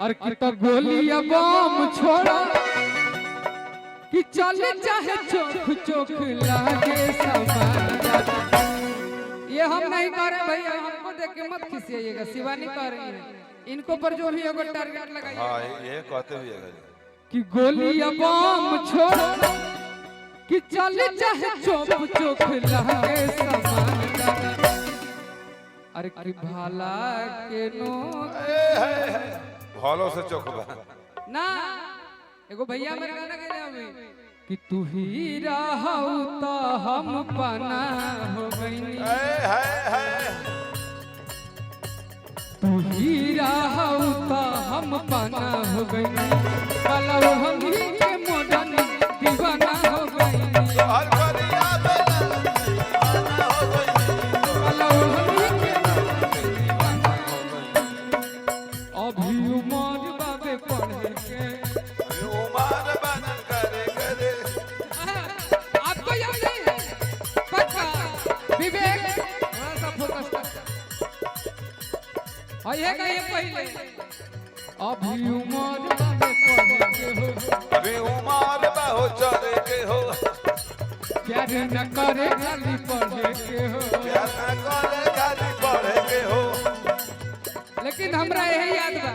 और कि तो गोलियां बम छोड़ा कि चले चाहे चोख चोख लागे समान। ये हम नहीं कर रहे भैया, हमको देख के मत खिसिएगा, शिवानी कह रही है। इनको पर जो भी अगर टारगेट लगाइए। हाँ ये कहते भी है कि गोलियां बम छोड़ा कि चले चाहे चोख चोख लागे समान। अरे कि भाला के नो भालो से चोख ना एगो भैया मेरे गाना गे हमें कि तू ही रहू तो हम पना हो गईनी। तू ही रहू तो हम पना हो गईनी। कलव हम ही के मोडन दीवाना हो गईनी। अभी उमर चढ़े के हो प्यार न करे खाली पढ़े के हो। प्यार न करे खाली पढ़े के हो। लेकिन हमरा यही याद बा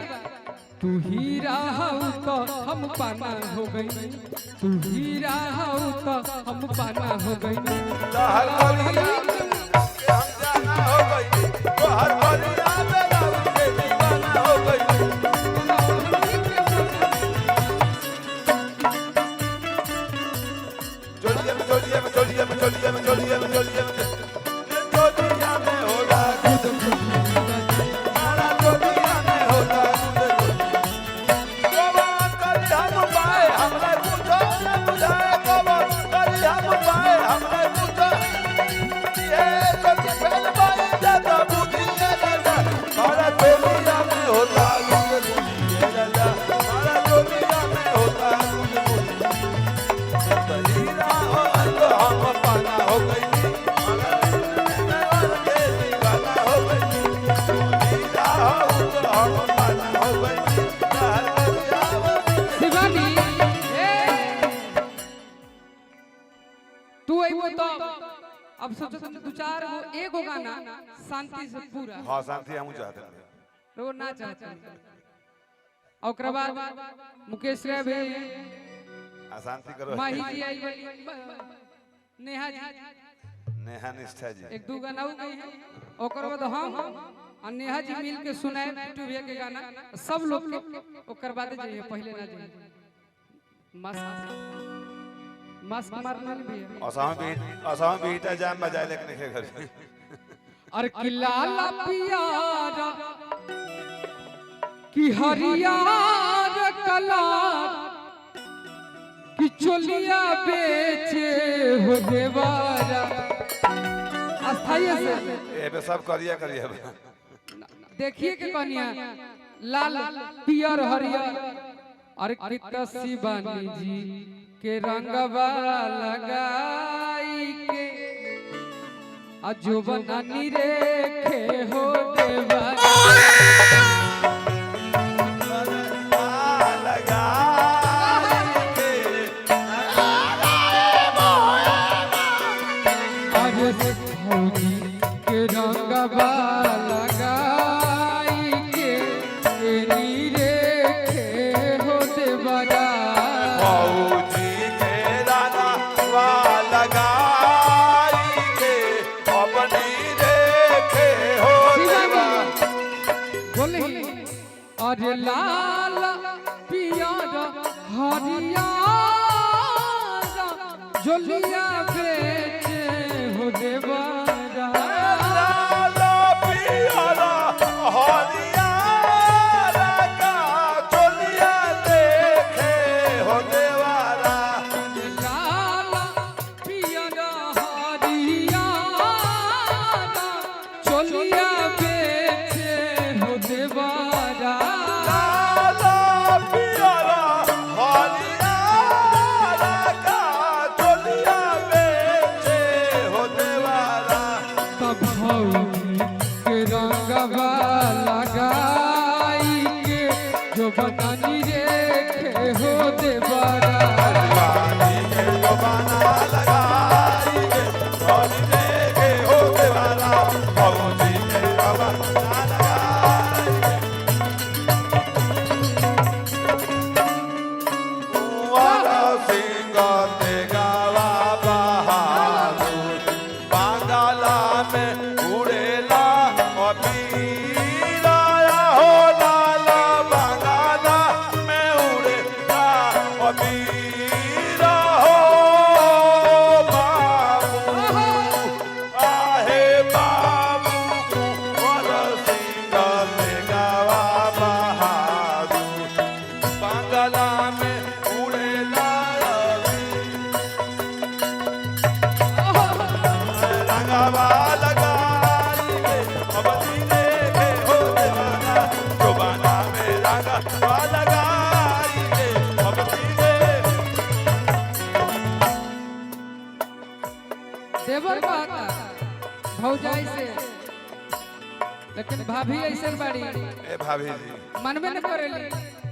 तू ही रहू तो हम पाना हो गई। तू ही रहू तो हम पाना हो गई। हर गलिया हम जाना हो गई तो हर गलिया में राम के दीवाना हो गई। जोड़िया में होगा मारा जोड़िया में होगा कबान करी हम पाए हमने पूछो न बुझाए। कबान करी हम पाए हमने पूछो ये सोच फैल पाए ज्यादा बुद्धि ज्यादा। मारा जोड़िया में होता बुद्धि ज्यादा। मारा जोड़िया में होता बुद्धि हम पाना हो गई। शिवानी तू आई तो अब सोचो दो चार वो एक हो गाना शांति से पूरा। हाँ शांति हम चाहते हैं रो ना चाहते हैं। और ओकरा बाद मुकेश रे भी शांति करो। माही जी आई नेहा जी नेहा निष्ठा जी एक दो गाना हो गई है। ओकर बाद हम और नेहा जी मिल के सुनाए बिट्टू भैया के गाना सब लोग के। ओकर बाद जाइए पहले ना जाइए मस्त मारना भैया। असाम बीटा जाम बजाए लेकिन के घर और किला ला पियारा कि हरियार कला कि चोलिया बेचे हो देवारा। अस्थाई से ए पे सब करिया देखिए के कन्या लाल पियर हरियर और कितना शिवानी जी के रंगवा लगाई के अजोबना निरेखे हो देवारा। के रंगवा लगाई के नीरेखे हो देवारा। भौजी के रंगवा लगाई के अपनी रेखे हो देवारा। बोले अरे लाल पियर हरियर जोलिया बेचे हो देवारा। जो बनानी रेखे हो देवारा जवानी के जो बना लगाएंगे होली देखे हो देवारा भौजी के जो बना लगाएंगे वाला सिंह ते गावा बहादुर बांगला में उड़ेला अबीरा हो लाला बांगला में उड़ेला अबीरा हो बाबू आहे बाबू वाला सिंह ते गावा बहादुर बांगला में उड़ेला रंगवा लगाएंगे अबदी देखे हो देवाना जुबाना में रंगवा लगाएंगे अबदी देवर कहता भौजाई से, लेकिन भाभी ऐसे बाड़ी ए भाभी जी मनबे न करेली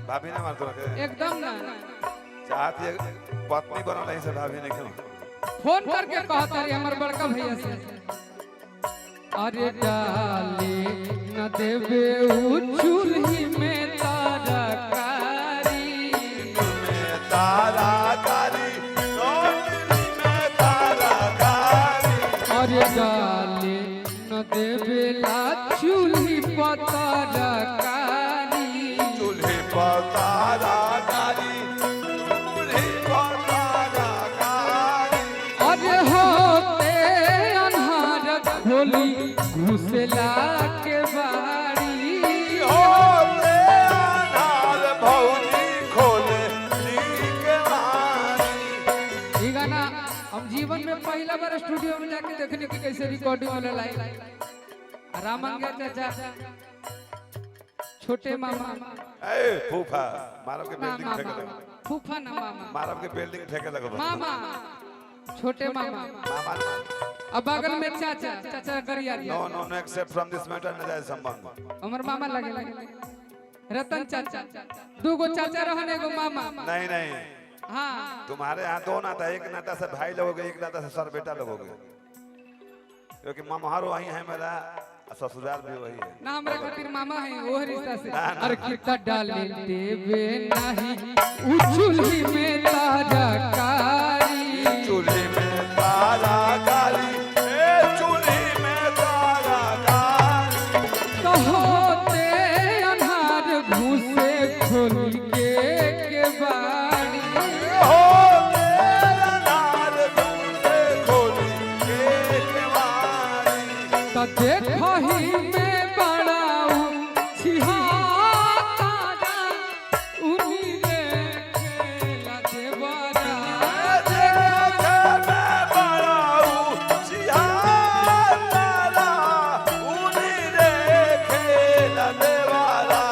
भाभी ना मारतो के एकदम ना। चाहती है पत्नी बनल है से भाभी नहीं क्यों फोन करके कहता रे हमर बड़का भैया से, अरे डाले न देवे उ चूल्ही में तारा कारी में तारा कारी रोटी में तारा कारी अरे डाले न देवे ला चूल्ही पर तारा कारी चूल्हे पर तारा कारी चूल्हे पर तारा कारी अरे होते अन्हार खोली घुसला के बाड़ी होते अनार भौजी खोले के मारी ये गाना हम जीवन में पहला बार स्टूडियो में जाके देखने की कैसे रिकॉर्डिंग वाला लाई रामंगे चाचा छोटे मामा ए फूफा मारब के ना बिल्डिंग फेंके मामा लगा फूफा ना मामा मारब के बिल्डिंग फेंके लगा मामा छोटे मामा मामा अब बगल में चाचा चाचा करिया नो नो नो एक्सेप्ट फ्रॉम दिस मैटर न जाए संबंध हमर मामा लगे रतन चाचा दो गो चाचा रहने एगो मामा नहीं नहीं हाँ तुम्हारे यहाँ दो नाता एक नाता से भाई लोगोगे एक नाता से सर बेटा लोगोगे क्योंकि ममहर वही है मेरा ससुराल भी वही है ना हमरा खातिर मामा है वो रिश्ता से ना, ना। अरे कितना डाले देवे नहीं उछुली में तारा कारी चूल्हे में तारा कारी ए चूल्हे में तारा कारी होते अन्हार घुसे खोली के बाड़ी होते अनार दूसरे खोली के मारी तो देखही में बड़ाऊ छिहाता उनी रे खेला देवरा देखे मैं बड़ाऊ सियारा उनी रे खेला देवारा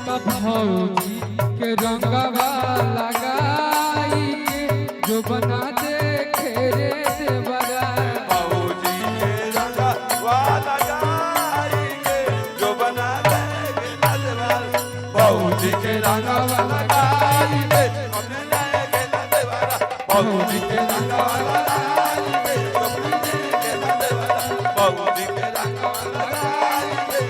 तब भौजी के रंगवा लगाई के जो बना देखे रे देवरा भौजी के रंगा वाला गाएंगे जो बना देंगे नजवाल भौजी के रंगा वाला गाएंगे अपने जाएंगे नजवाला भौजी के रंगा वाला गाएंगे अपने जाएंगे नजवाला भौजी के रंगा वाला गाएंगे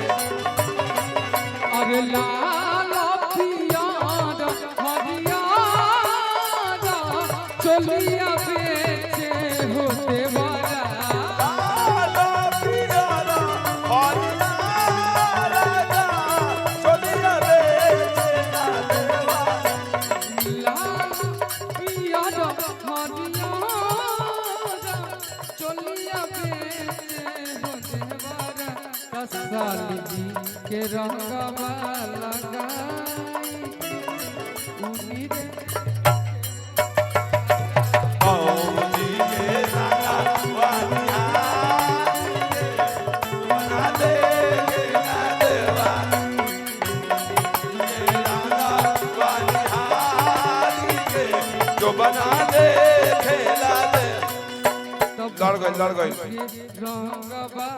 अरे लाल पियार हरियार चलिया बेचे हो देवरा लाला पियारा हरियारा चलिया बेचे ना देवा लाल पियार हरियार चलिया बेचे हो देवरा कसाल जी के रंगवा लगाई उनी रे भौजी के रंगा वाला बना देंगे ना देवा रंगा वाला जो बना दे खेला दे लड़ गई रंगवा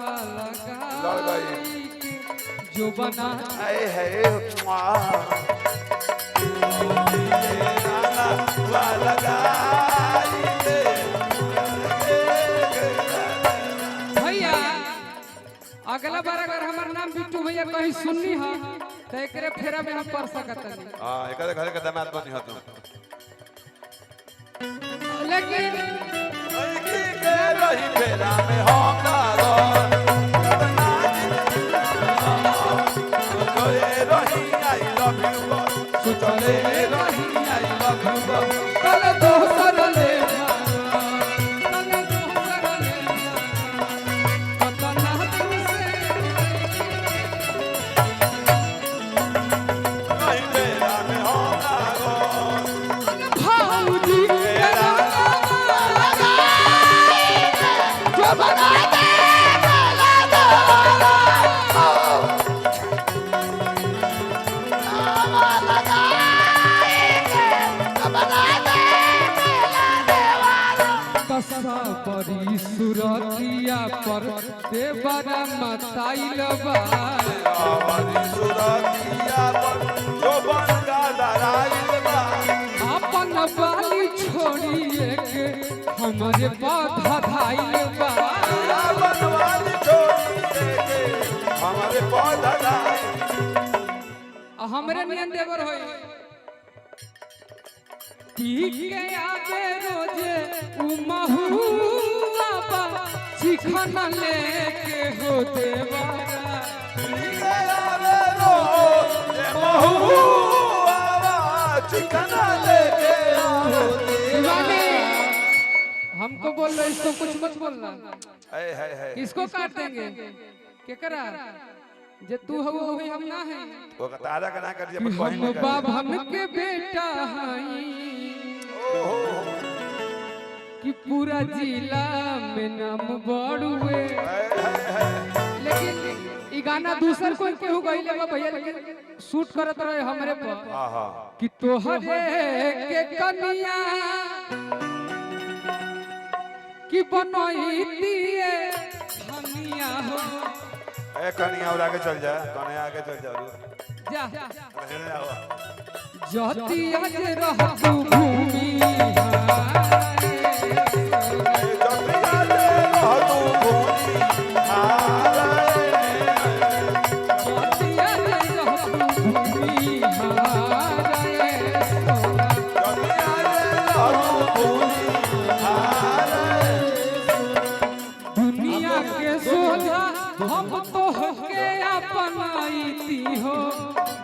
लड़ लगाई गई जो बना आए है कहीं सुननी हां तो एकरे फेरा में हम पढ़ सकत नहीं। हां एकरे घर के दामाद बनी हो तुम लेकिन लड़की के रही फेरा में हम ना रो सोचले रही आई लव यू सोचले रही आई लव यू कल दोसर ले कल दोसर ले पता ना तुमसे रही फेरा में हम ना रो भाऊजी फेरा जो बना दे परी सुरतिया पर देवरा मताइल बा हमारी सुरतिया पर जो बन गाइल बा अपन बाली छोड़िए के हमारे पौधा धाइल बा बनवाली छोड़ी के हमारे पौधा गाइल हमरे नियन देवर होई पी के आगे रोजे उमहुआ बा चिखना लेके हो देवरा चिकना लेके दीवाने हमको बोल रहे इसको कुछ मत बोलना है किसको काट देंगे केकरा जे तू हो वही हम ना है वो तारा का ना कर दिया कि हम बाभन के बेटा हई कि पूरा जिला में नाम बड़ुए लेकिन ई गाना दूसर कोई केहू गइले बा भैया लेकिन शूट करत रहे हमरे पर कि तोहरे के कनिया कि बनोइतिए धनिया हो ए कनिया और आगे चल जा कनिया आगे चल जा जा रहने आओ जति आज रहतु भूमि दुनिया के सोझा हम तो के अपनाईती हो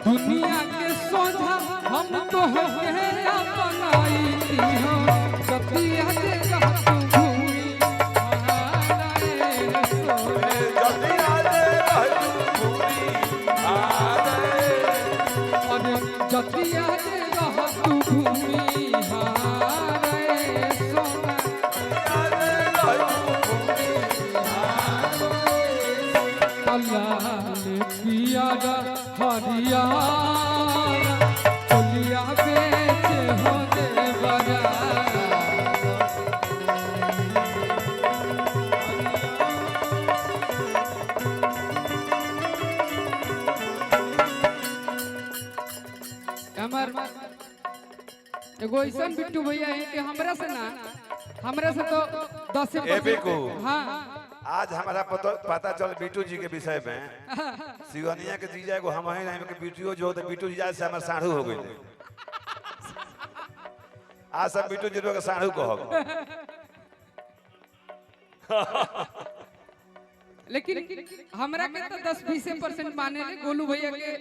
दुनिया के सोझा हम तो के अपनाईती हो सतिया जे रहतु भूमि जतिया जे रहतु भूमि हारे सोना अल्लाह ने पियारा हरियारा चलिया बेचे हो देवरा हमर एगो ऐसा बिट्टू भैया है कि हमरा से तो 10% हाँ आज हमारा पता चल बिट्टू जी के विषय में सिवनिया के जीजा को हम ही नहीं के बिट्टू जो तो बिट्टू जीजा से हमारे साढ़ू हो गई आज सब बिट्टू जी के साढ़ू को हो लेकिन हमरा के तो 10-20% माने ले गोलू भैया के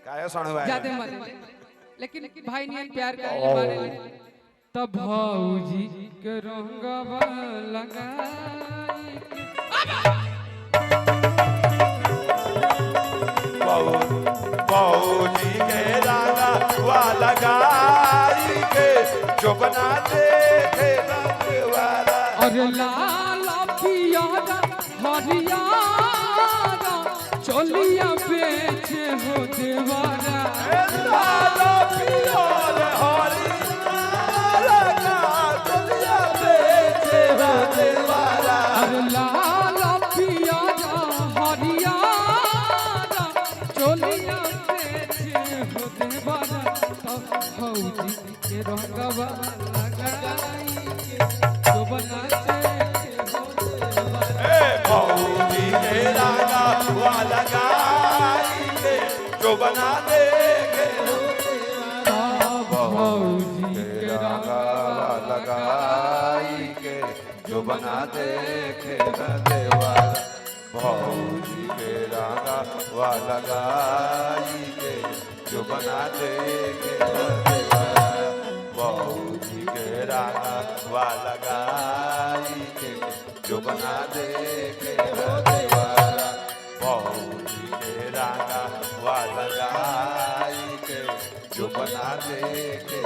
काहे साढ़ू है ज्यादा माने लेकिन भाई नियन प्यार करे माने ले तब भौजी के रंगवा लगाई बहूजी के राना वा लगाई के जो बना देखे रंग वाला अरे लाल पियारा हरियारा चलिया बेचे हो देवारा लाल पियर हरियारा का चलिया बेचे हो देवारा अरे लाल पियारा हरियारा चलिया बेचे हो देवारा तब भौजी के रंगवा लगाई के जो बनाचे बहूजी के राना वा लगाई जो बना देखे भौजी के रंगावा लगाई के जो बना देखे देवारा भौजी के रंगावा लगाई के जो बना देखे देवारा भौजी के रंगावा लगाई के जो बना देखे देवारा भौजी के रंगावा लगाई के जो बना देखे